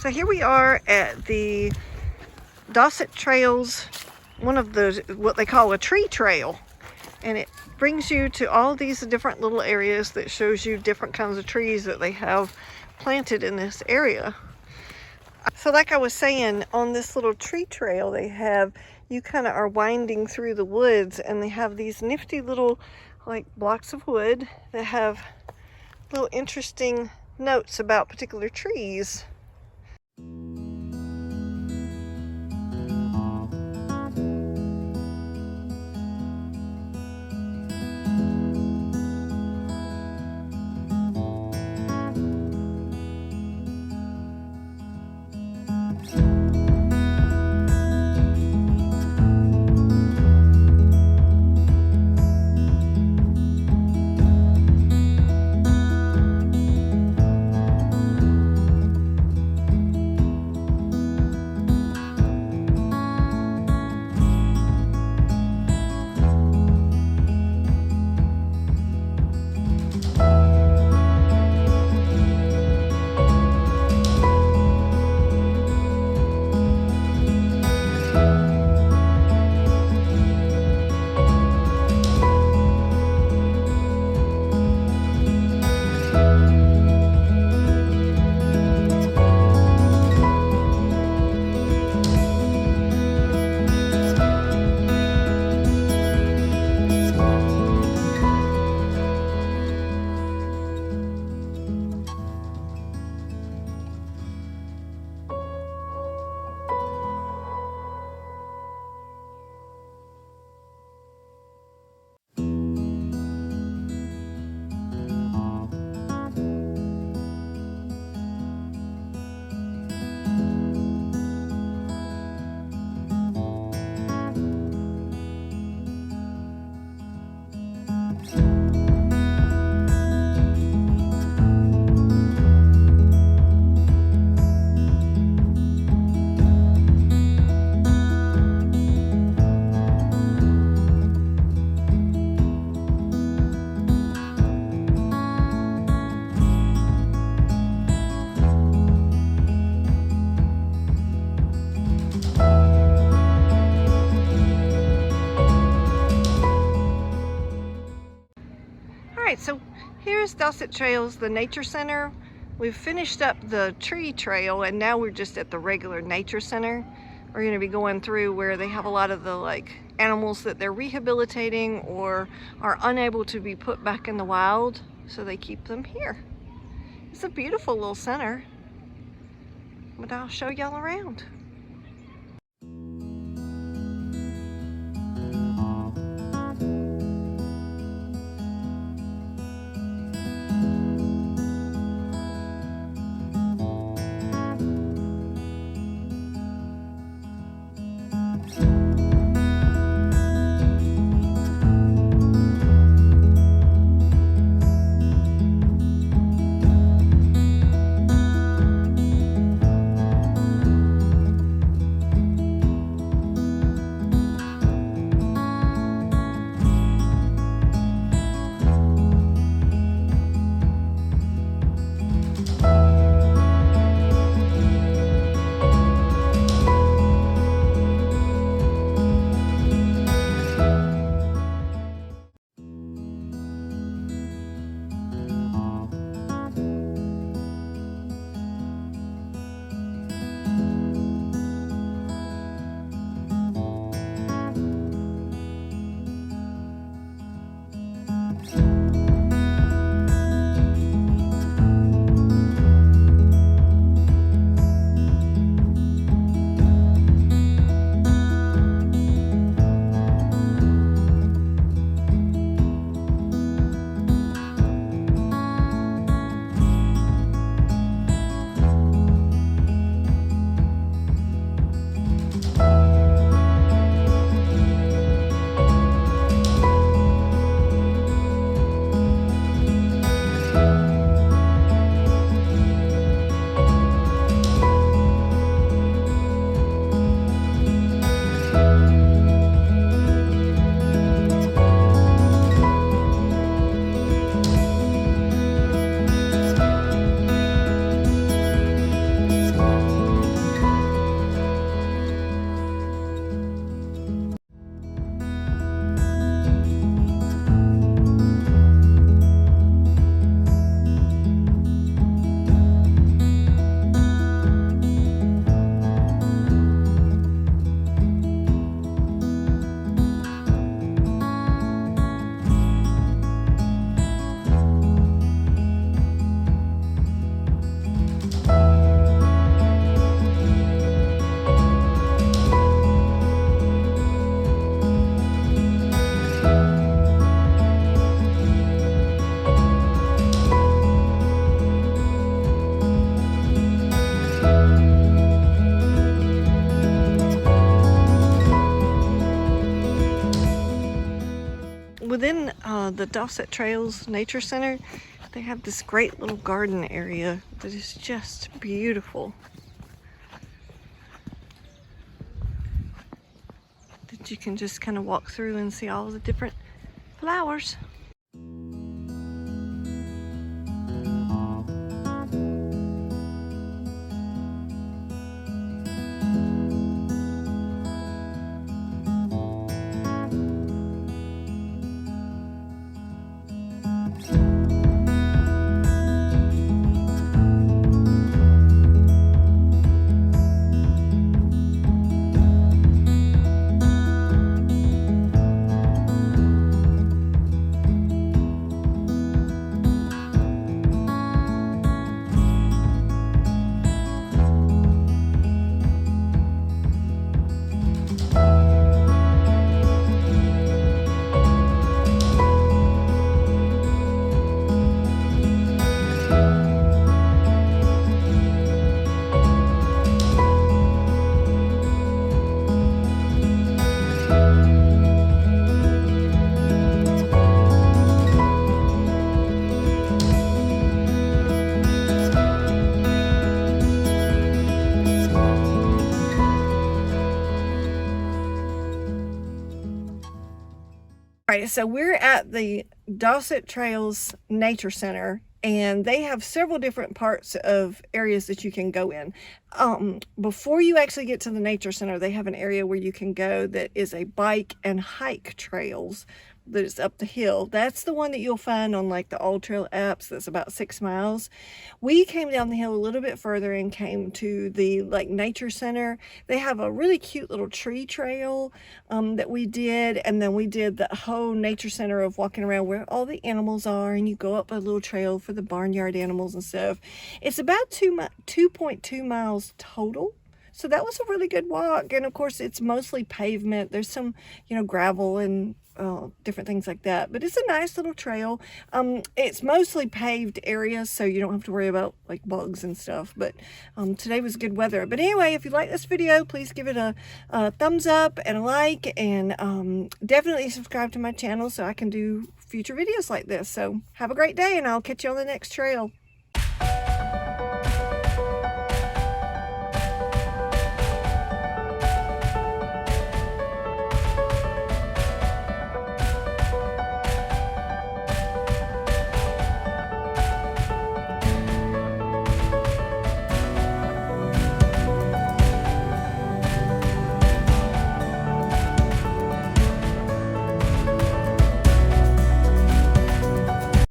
So here we are at the Dauset Trails, one of the, what they call a tree trail. And it brings you to all these different little areas that shows you different kinds of trees that they have planted in this area. So like I was saying, on this little tree trail they have, you kind of are winding through the woods, and they have these nifty little like blocks of wood that have little interesting notes about particular trees. Alright, so here's Dauset Trails, the Nature Center. We've finished up the tree trail and now we're just at the regular Nature Center. We're going to be going through where they have a lot of the like animals that they're rehabilitating or are unable to be put back in the wild, so they keep them here. It's a beautiful little center, but I'll show y'all around. the Dauset Trails Nature Center, they have this great little garden area that is just beautiful. That you can just kind of walk through and see all the different flowers. All right, so we're at the Dauset Trails Nature Center, and they have several different parts of areas that you can go in. Before you actually get to the Nature Center, they have an area where you can go that is a bike and hike trails that is up the hill. That's the one that you'll find on like the All Trail apps. That's about 6 miles. We came down the hill a little bit further and came to the like Nature Center. They have a really cute little tree trail that we did, and then we did the whole Nature Center of walking around where all the animals are, and you go up a little trail for the barnyard animals and stuff. It's about 2.2 miles total. So that was a really good walk, and of course it's mostly pavement. There's some, you know, gravel and different things like that, but it's a nice little trail. It's mostly paved areas, so you don't have to worry about like bugs and stuff, but today was good weather. But anyway, if you like this video, please give it a thumbs up and a like, and definitely subscribe to my channel so I can do future videos like this. So have a great day, and I'll catch you on the next trail.